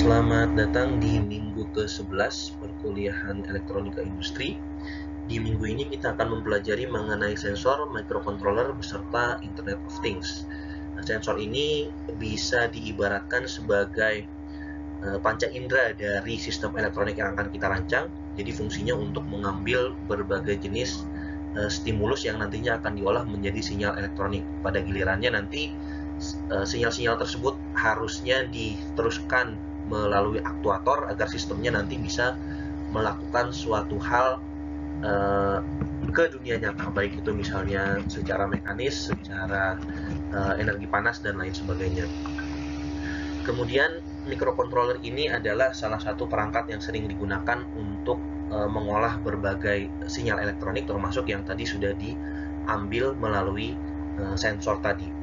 Selamat datang di minggu ke-11 perkuliahan elektronika industri. Di minggu ini kita akan mempelajari mengenai sensor, microcontroller, beserta Internet of Things. Sensor ini bisa diibaratkan sebagai panca indera dari sistem elektronik yang akan kita rancang. Jadi fungsinya untuk mengambil berbagai jenis stimulus yang nantinya akan diolah menjadi sinyal elektronik. Pada gilirannya nanti sinyal-sinyal tersebut harusnya diteruskan melalui aktuator agar sistemnya nanti bisa melakukan suatu hal ke dunia nyata, baik itu misalnya secara mekanis, secara energi panas, dan lain sebagainya. Kemudian microcontroller ini adalah salah satu perangkat yang sering digunakan untuk mengolah berbagai sinyal elektronik, termasuk yang tadi sudah diambil melalui sensor tadi.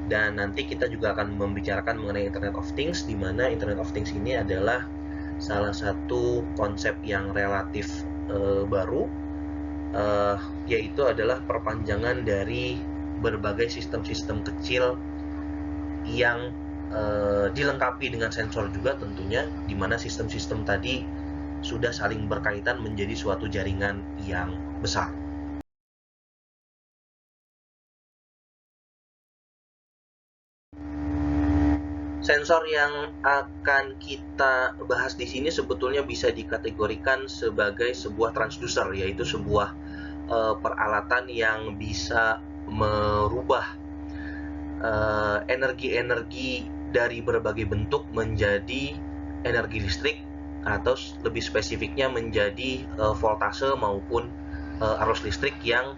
Dan nanti kita juga akan membicarakan mengenai Internet of Things, di mana Internet of Things ini adalah salah satu konsep yang relatif baru, yaitu adalah perpanjangan dari berbagai sistem-sistem kecil yang dilengkapi dengan sensor juga tentunya, di mana sistem-sistem tadi sudah saling berkaitan menjadi suatu jaringan yang besar. Sensor yang akan kita bahas di sini sebetulnya bisa dikategorikan sebagai sebuah transducer, yaitu sebuah peralatan yang bisa merubah energi-energi dari berbagai bentuk menjadi energi listrik, atau lebih spesifiknya menjadi voltase maupun arus listrik yang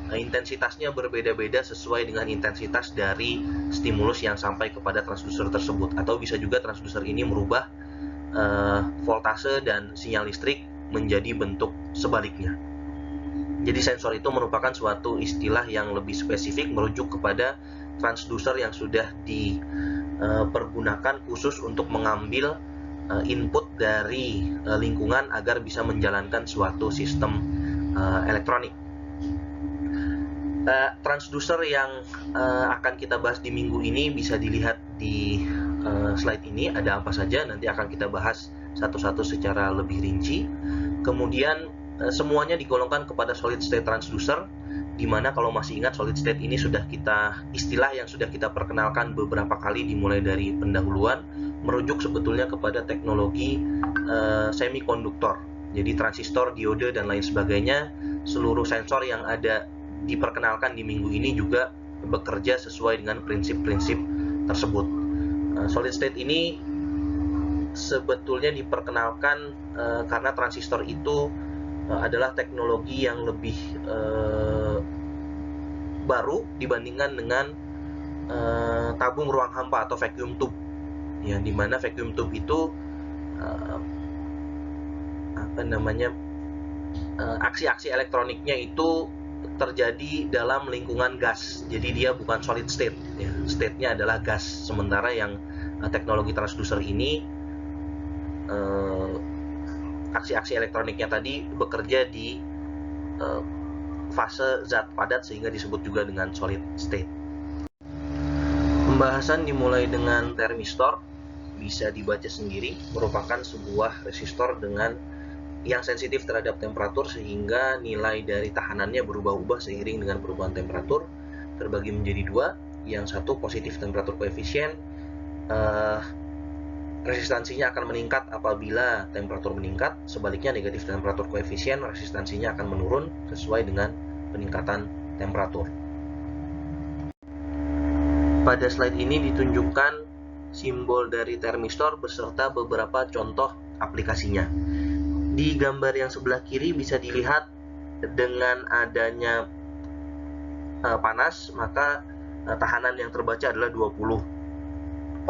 intensitasnya berbeda-beda sesuai dengan intensitas dari stimulus yang sampai kepada transducer tersebut. Atau bisa juga transducer ini merubah voltase dan sinyal listrik menjadi bentuk sebaliknya. Jadi sensor itu merupakan suatu istilah yang lebih spesifik merujuk kepada transducer yang sudah dipergunakan khusus untuk mengambil input dari lingkungan agar bisa menjalankan suatu sistem elektronik. Transducer yang akan kita bahas di minggu ini bisa dilihat di slide ini, ada apa saja, nanti akan kita bahas satu-satu secara lebih rinci. Kemudian semuanya digolongkan kepada solid state transducer, di mana kalau masih ingat solid state ini istilah yang sudah kita perkenalkan beberapa kali dimulai dari pendahuluan, merujuk sebetulnya kepada teknologi semikonduktor. Jadi transistor, diode, dan lain sebagainya, seluruh sensor yang ada diperkenalkan di minggu ini juga bekerja sesuai dengan prinsip-prinsip tersebut. Solid state ini sebetulnya diperkenalkan karena transistor itu adalah teknologi yang lebih baru dibandingkan dengan tabung ruang hampa atau vacuum tube, ya, dimana vacuum tube itu aksi-aksi elektroniknya itu terjadi dalam lingkungan gas, jadi dia bukan solid state, ya. State-nya adalah gas. Sementara yang teknologi transducer ini aksi-aksi elektroniknya tadi bekerja di fase zat padat, sehingga disebut juga dengan solid state. Pembahasan dimulai dengan termistor, bisa dibaca sendiri, merupakan sebuah resistor yang sensitif terhadap temperatur, sehingga nilai dari tahanannya berubah-ubah seiring dengan perubahan temperatur. Terbagi menjadi dua, yang satu positif temperatur koefisien, resistansinya akan meningkat apabila temperatur meningkat. Sebaliknya negatif temperatur koefisien, resistansinya akan menurun sesuai dengan peningkatan temperatur. Pada slide ini ditunjukkan simbol dari termistor beserta beberapa contoh aplikasinya. Di gambar yang sebelah kiri bisa dilihat dengan adanya panas, maka tahanan yang terbaca adalah 20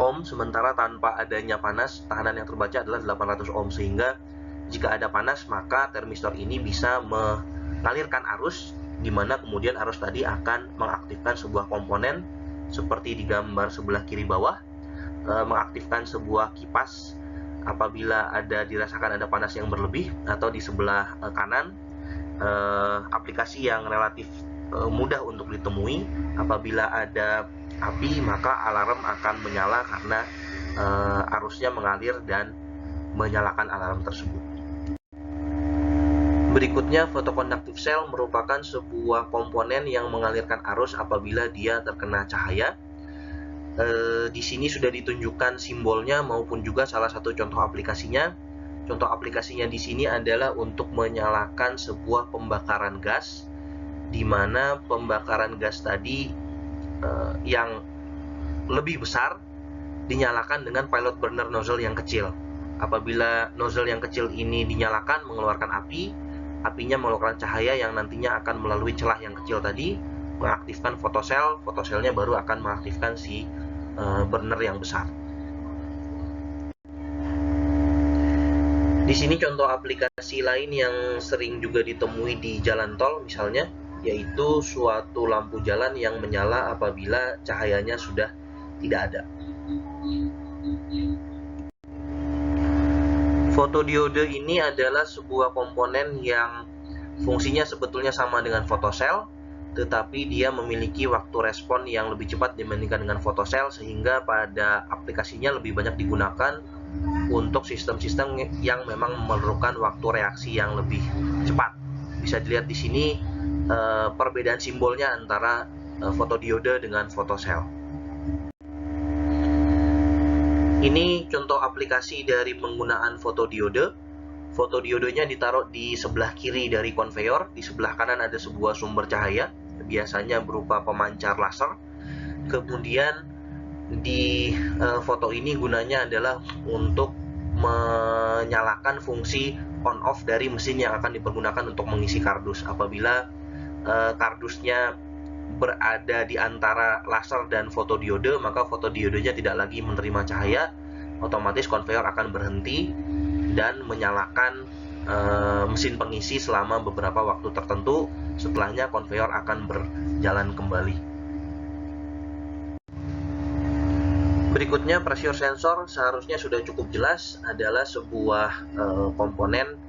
ohm, sementara tanpa adanya panas, tahanan yang terbaca adalah 800 ohm, sehingga jika ada panas, maka termistor ini bisa mengalirkan arus, di mana kemudian arus tadi akan mengaktifkan sebuah komponen seperti di gambar sebelah kiri bawah, mengaktifkan sebuah kipas apabila dirasakan ada panas yang berlebih, atau di sebelah kanan aplikasi yang relatif mudah untuk ditemui, apabila ada api maka alarm akan menyala karena arus arusnya mengalir dan menyalakan alarm tersebut. Berikutnya, photoconductive cell merupakan sebuah komponen yang mengalirkan arus apabila dia terkena cahaya. Di sini sudah ditunjukkan simbolnya maupun juga salah satu contoh aplikasinya. Contoh aplikasinya di sini adalah untuk menyalakan sebuah pembakaran gas, di mana pembakaran gas tadi yang lebih besar dinyalakan dengan pilot burner nozzle yang kecil. Apabila nozzle yang kecil ini dinyalakan mengeluarkan api, apinya mengeluarkan cahaya yang nantinya akan melalui celah yang kecil tadi mengaktifkan fotosel, fotoselnya baru akan mengaktifkan si burner yang besar. Di sini contoh aplikasi lain yang sering juga ditemui di jalan tol misalnya, yaitu suatu lampu jalan yang menyala apabila cahayanya sudah tidak ada. Fotodiode ini adalah sebuah komponen yang fungsinya sebetulnya sama dengan fotosel, tetapi dia memiliki waktu respon yang lebih cepat dibandingkan dengan fotosel, sehingga pada aplikasinya lebih banyak digunakan untuk sistem-sistem yang memang memerlukan waktu reaksi yang lebih cepat. Bisa dilihat di sini perbedaan simbolnya antara fotodiode dengan fotosel. Ini contoh aplikasi dari penggunaan fotodiode. Fotodiodenya ditaruh di sebelah kiri dari konveyor, di sebelah kanan ada sebuah sumber cahaya, biasanya berupa pemancar laser. Kemudian di foto ini gunanya adalah untuk menyalakan fungsi on-off dari mesin yang akan dipergunakan untuk mengisi kardus. Apabila kardusnya berada di antara laser dan fotodiode, maka fotodiodenya tidak lagi menerima cahaya, otomatis konveyor akan berhenti dan menyalakan mesin pengisi selama beberapa waktu tertentu. Setelahnya konveyor akan berjalan kembali. Berikutnya, pressure sensor seharusnya sudah cukup jelas, adalah sebuah komponen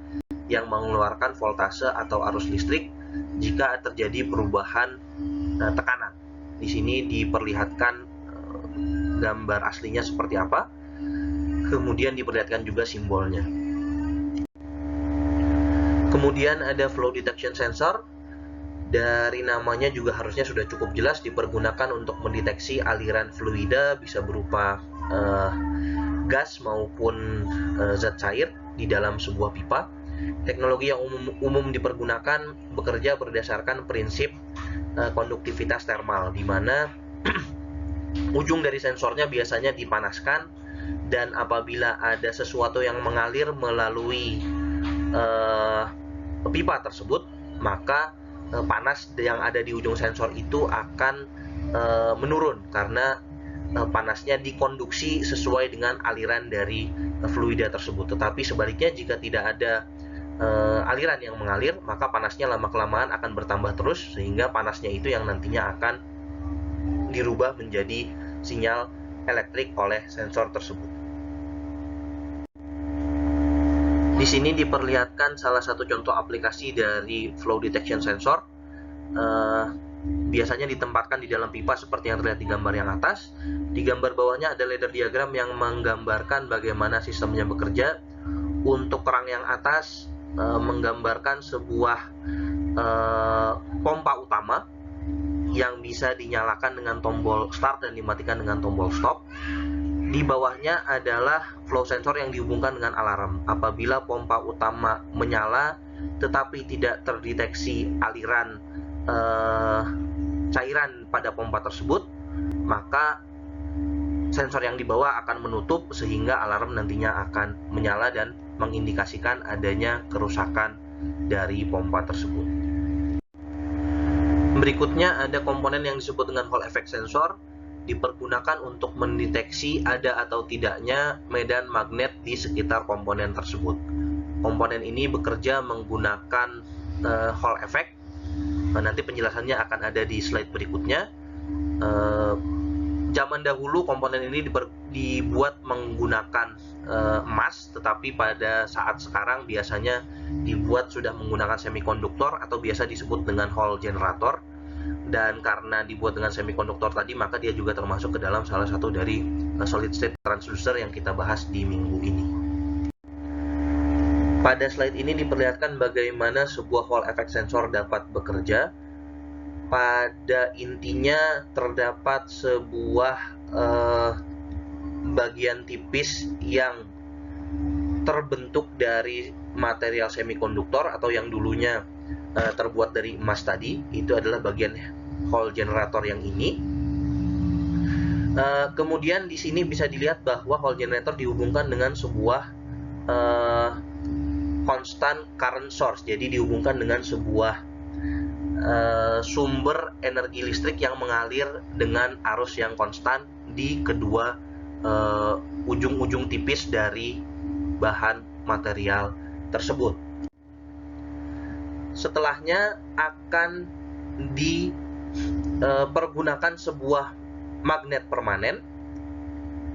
yang mengeluarkan voltase atau arus listrik jika terjadi perubahan tekanan. Di sini diperlihatkan gambar aslinya seperti apa, kemudian diperlihatkan juga simbolnya. Kemudian ada flow detection sensor. Dari namanya juga harusnya sudah cukup jelas, dipergunakan untuk mendeteksi aliran fluida, bisa berupa gas maupun zat cair di dalam sebuah pipa. Teknologi yang umum dipergunakan bekerja berdasarkan prinsip konduktivitas termal, di mana ujung dari sensornya biasanya dipanaskan, dan apabila ada sesuatu yang mengalir melalui pipa tersebut, maka panas yang ada di ujung sensor itu akan menurun karena panasnya dikonduksi sesuai dengan aliran dari fluida tersebut. Tetapi sebaliknya, jika tidak ada aliran yang mengalir, maka panasnya lama-kelamaan akan bertambah terus, sehingga panasnya itu yang nantinya akan dirubah menjadi sinyal elektrik oleh sensor tersebut. Di sini diperlihatkan salah satu contoh aplikasi dari flow detection sensor. Biasanya ditempatkan di dalam pipa seperti yang terlihat di gambar yang atas. Di gambar bawahnya ada ladder diagram yang menggambarkan bagaimana sistemnya bekerja. Untuk kerang yang atas menggambarkan sebuah pompa utama yang bisa dinyalakan dengan tombol start dan dimatikan dengan tombol stop. Di bawahnya adalah flow sensor yang dihubungkan dengan alarm. Apabila pompa utama menyala tetapi tidak terdeteksi aliran cairan pada pompa tersebut, maka sensor yang di bawah akan menutup sehingga alarm nantinya akan menyala dan mengindikasikan adanya kerusakan dari pompa tersebut. Berikutnya ada komponen yang disebut dengan Hall effect sensor, dipergunakan untuk mendeteksi ada atau tidaknya medan magnet di sekitar komponen tersebut. Komponen ini bekerja menggunakan Hall effect. Nanti penjelasannya akan ada di slide berikutnya. Zaman dahulu komponen ini dibuat menggunakan emas, tetapi pada saat sekarang biasanya dibuat sudah menggunakan semikonduktor atau biasa disebut dengan Hall generator. dan karena dibuat dengan semikonduktor tadi, maka dia juga termasuk ke dalam salah satu dari solid state transducer yang kita bahas di minggu ini. Pada slide ini diperlihatkan bagaimana sebuah Hall effect sensor dapat bekerja. Pada intinya terdapat sebuah bagian tipis yang terbentuk dari material semikonduktor atau yang dulunya terbuat dari emas tadi. Itu adalah bagian Hall generator yang ini. Kemudian di sini bisa dilihat bahwa Hall generator dihubungkan dengan sebuah constant current source. Jadi dihubungkan dengan sebuah sumber energi listrik yang mengalir dengan arus yang konstan di kedua ujung-ujung tipis dari bahan material tersebut. Setelahnya akan dipergunakan sebuah magnet permanen,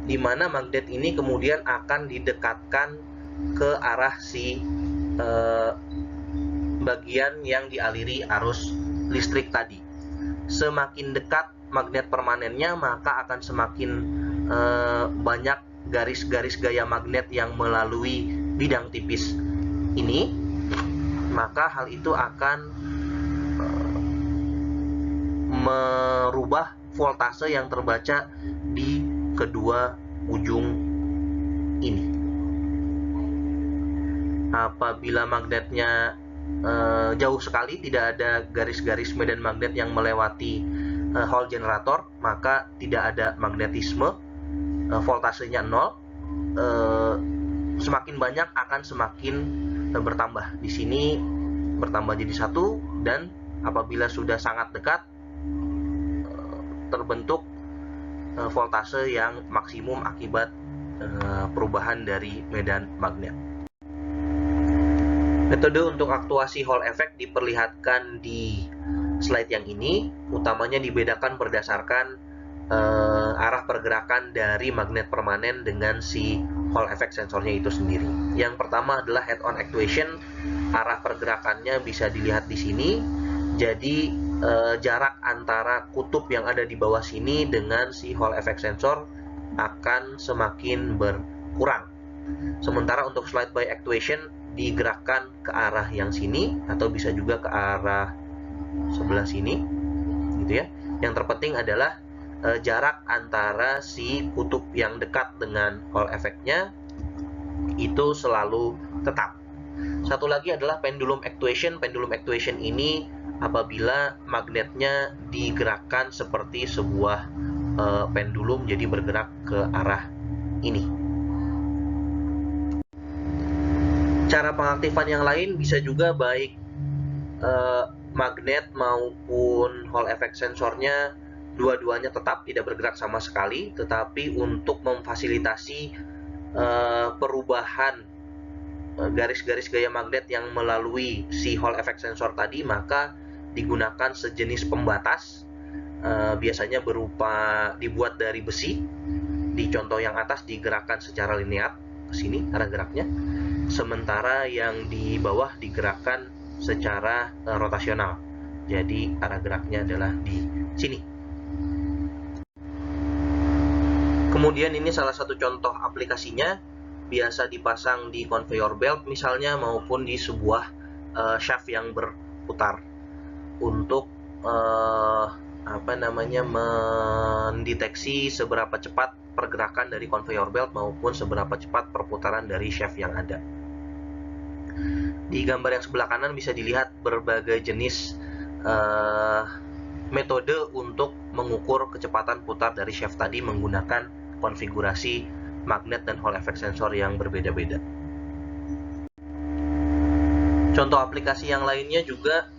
di mana magnet ini kemudian akan didekatkan ke arah si bagian yang dialiri arus listrik tadi. Semakin dekat magnet permanennya, maka akan semakin banyak garis-garis gaya magnet yang melalui bidang tipis ini, maka hal itu akan merubah voltase yang terbaca di kedua ujung ini. Apabila magnetnya jauh sekali, tidak ada garis-garis medan magnet yang melewati Hall generator, maka tidak ada magnetisme, voltasenya 0. Semakin banyak akan semakin bertambah. Di sini bertambah jadi 1, dan apabila sudah sangat dekat terbentuk voltase yang maksimum akibat perubahan dari medan magnet. Metode untuk aktuasi Hall effect diperlihatkan di slide yang ini. Utamanya dibedakan berdasarkan arah pergerakan dari magnet permanen dengan si Hall effect sensornya itu sendiri. Yang pertama adalah head-on actuation. Arah pergerakannya bisa dilihat di sini. Jadi jarak antara kutub yang ada di bawah sini dengan si Hall effect sensor akan semakin berkurang. Sementara untuk slide by actuation digerakkan ke arah yang sini, atau bisa juga ke arah sebelah sini, gitu ya. Yang terpenting adalah jarak antara si kutub yang dekat dengan Hall effect-nya itu selalu tetap. Satu lagi adalah pendulum actuation. Pendulum actuation ini apabila magnetnya digerakkan seperti sebuah pendulum, jadi bergerak ke arah ini. Cara pengaktifan yang lain bisa juga baik magnet maupun Hall effect sensornya dua-duanya tetap tidak bergerak sama sekali, tetapi untuk memfasilitasi perubahan garis-garis gaya magnet yang melalui si Hall effect sensor tadi, maka digunakan sejenis pembatas, biasanya berupa dibuat dari besi. Di contoh yang atas digerakkan secara linear ke sini arah geraknya, sementara yang di bawah digerakkan secara rotasional. Jadi arah geraknya adalah di sini. Kemudian ini salah satu contoh aplikasinya, biasa dipasang di conveyor belt misalnya, maupun di sebuah shaft yang berputar untuk mendeteksi seberapa cepat pergerakan dari conveyor belt maupun seberapa cepat perputaran dari shaft yang ada. Di gambar yang sebelah kanan bisa dilihat berbagai jenis metode untuk mengukur kecepatan putar dari shaft tadi menggunakan konfigurasi magnet dan Hall effect sensor yang berbeda-beda. Contoh aplikasi yang lainnya juga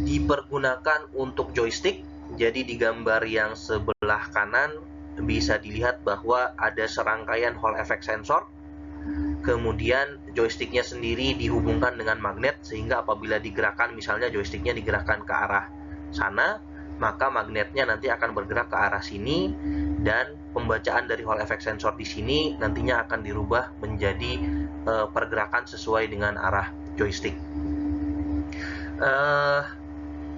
dipergunakan untuk joystick. Jadi di gambar yang sebelah kanan bisa dilihat bahwa ada serangkaian Hall effect sensor. Kemudian joysticknya sendiri dihubungkan dengan magnet, sehingga apabila digerakkan, misalnya joysticknya digerakkan ke arah sana, maka magnetnya nanti akan bergerak ke arah sini, dan pembacaan dari Hall effect sensor di sini nantinya akan dirubah menjadi pergerakan sesuai dengan arah joystick.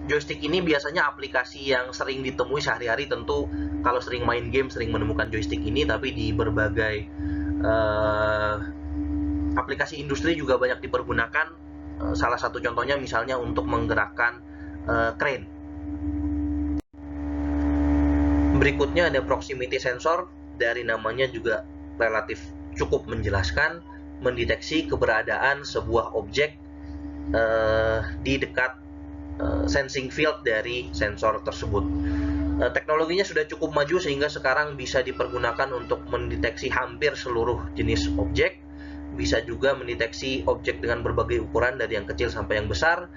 Joystick ini biasanya aplikasi yang sering ditemui sehari-hari. Tentu kalau sering main game sering menemukan joystick ini, tapi di berbagai aplikasi industri juga banyak dipergunakan. Salah satu contohnya misalnya untuk menggerakkan crane. Berikutnya ada proximity sensor. Dari namanya juga relatif cukup menjelaskan, mendeteksi keberadaan sebuah objek di dekat sensing field dari sensor tersebut. Teknologinya sudah cukup maju sehingga sekarang bisa dipergunakan untuk mendeteksi hampir seluruh jenis objek. Bisa juga mendeteksi objek dengan berbagai ukuran dari yang kecil sampai yang besar,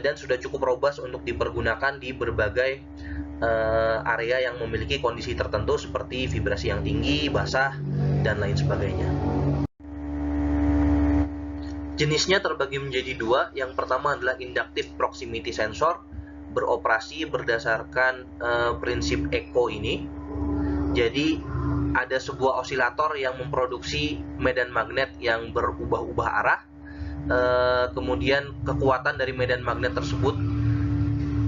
dan sudah cukup robust untuk dipergunakan di berbagai area yang memiliki kondisi tertentu seperti vibrasi yang tinggi, basah, dan lain sebagainya. Jenisnya terbagi menjadi dua. Yang pertama adalah inductive proximity sensor, beroperasi berdasarkan prinsip echo ini. Jadi ada sebuah osilator yang memproduksi medan magnet yang berubah-ubah arah. Kemudian kekuatan dari medan magnet tersebut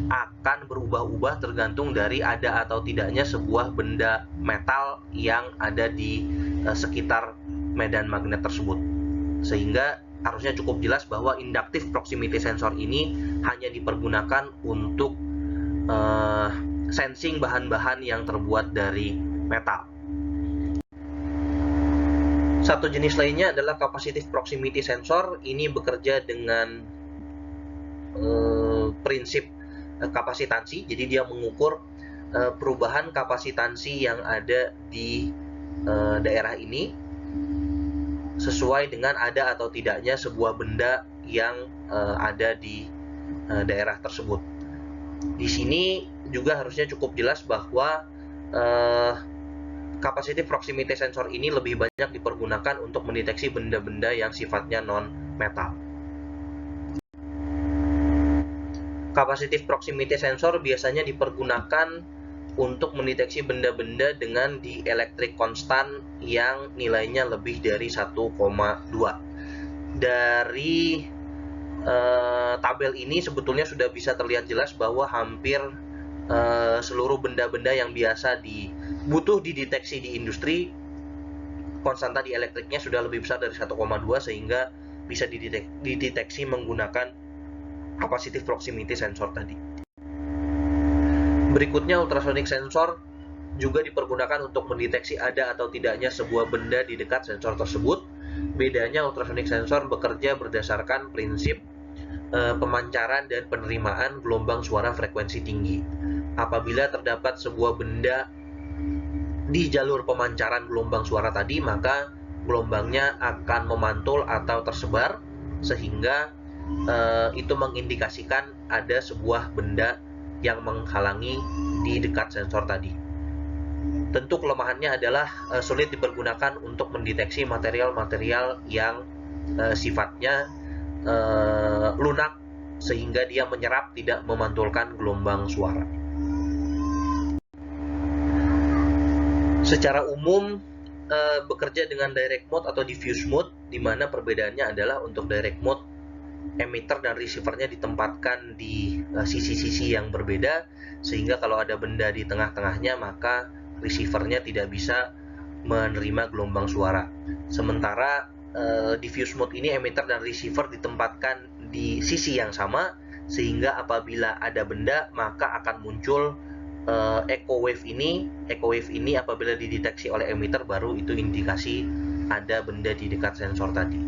akan berubah-ubah tergantung dari ada atau tidaknya sebuah benda metal yang ada di sekitar medan magnet tersebut. Sehingga harusnya cukup jelas bahwa inductive proximity sensor ini hanya dipergunakan untuk sensing bahan-bahan yang terbuat dari metal. Satu jenis lainnya adalah capacitive proximity sensor. Ini bekerja dengan prinsip kapasitansi. Jadi dia mengukur perubahan kapasitansi yang ada di daerah ini sesuai dengan ada atau tidaknya sebuah benda yang ada di daerah tersebut. Di sini juga harusnya cukup jelas bahwa capacitive proximity sensor ini lebih banyak dipergunakan untuk mendeteksi benda-benda yang sifatnya non-metal. Capacitive proximity sensor biasanya dipergunakan untuk mendeteksi benda-benda dengan dielectric constant yang nilainya lebih dari 1,2. Dari tabel ini sebetulnya sudah bisa terlihat jelas bahwa hampir seluruh benda-benda yang biasa butuh dideteksi di industri, konstanta dielektriknya sudah lebih besar dari 1,2 sehingga bisa dideteksi menggunakan capacitive proximity sensor tadi. Berikutnya, ultrasonic sensor juga dipergunakan untuk mendeteksi ada atau tidaknya sebuah benda di dekat sensor tersebut. Bedanya, ultrasonic sensor bekerja berdasarkan prinsip pemancaran dan penerimaan gelombang suara frekuensi tinggi. Apabila terdapat sebuah benda di jalur pemancaran gelombang suara tadi, maka gelombangnya akan memantul atau tersebar, sehingga itu mengindikasikan ada sebuah benda yang menghalangi di dekat sensor tadi. Tentu kelemahannya adalah sulit dipergunakan untuk mendeteksi material-material yang sifatnya lunak sehingga dia menyerap, tidak memantulkan gelombang suara. Secara umum bekerja dengan direct mode atau diffuse mode, di mana perbedaannya adalah untuk direct mode emitter dan receivernya ditempatkan di sisi-sisi yang berbeda, sehingga kalau ada benda di tengah-tengahnya maka receivernya tidak bisa menerima gelombang suara. Sementara diffuse mode ini emitter dan receiver ditempatkan di sisi yang sama, sehingga apabila ada benda maka akan muncul echo wave ini. Echo wave ini apabila dideteksi oleh emitter baru itu indikasi ada benda di dekat sensor tadi.